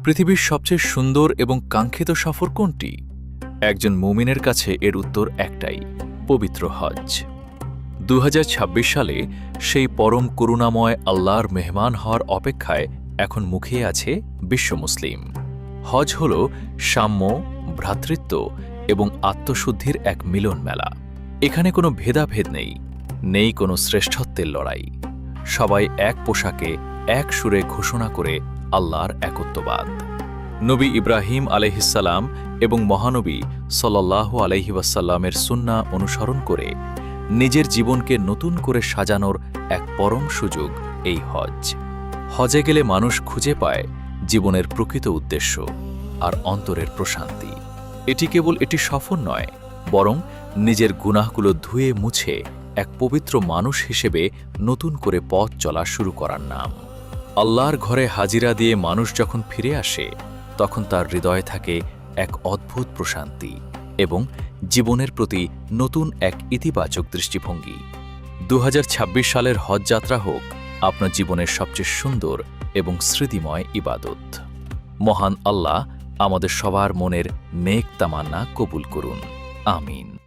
পৃথিবীর সবচেয়ে সুন্দর এবং কাঙ্ক্ষিত সফর কোনটি? একজন মুমিনের কাছে এর উত্তর একটাই, পবিত্র হজ। ২০২৬ সালে সেই পরম করুণাময় আল্লাহর মেহমান হওয়ার অপেক্ষায় এখন মুখিয়ে আছে বিশ্ব মুসলিম। হজ হল সাম্য, ভ্রাতৃত্ব এবং আত্মশুদ্ধির এক মিলন মেলা। এখানে কোনো ভেদাভেদ নেই, নেই কোনো শ্রেষ্ঠত্বের লড়াই। সবাই এক পোশাকে এক সুরে ঘোষণা করে আল্লাহর একত্ববাদ। নবী ইব্রাহিম আলাইহিসসালাম এবং মহানবী সাল্লাল্লাহু আলাইহি ওয়াসাল্লামের সুন্নাহ অনুসরণ করে নিজের জীবনকে নতুন করে সাজানোর এক পরম সুযোগ এই হজ। হজে গেলে মানুষ খুঁজে পায় জীবনের প্রকৃত উদ্দেশ্য আর অন্তরের প্রশান্তি। এটি কেবল একটি সফর নয়, বরং নিজের গুনাহগুলো ধুয়ে মুছে এক পবিত্র মানুষ হিসেবে নতুন করে পথ চলা শুরু করার নাম। আল্লাহর ঘরে হাজিরা দিয়ে মানুষ যখন ফিরে আসে, তখন তার হৃদয়ে থাকে এক অদ্ভুত প্রশান্তি এবং জীবনের প্রতি নতুন এক ইতিবাচক দৃষ্টিভঙ্গি। ২০২৬ সালের হজ যাত্রা হোক আপনার জীবনের সবচেয়ে সুন্দর এবং স্মৃতিময় ইবাদত। মহান আল্লাহ আমাদের সবার মনের নেক তামান্না কবুল করুন। আমিন।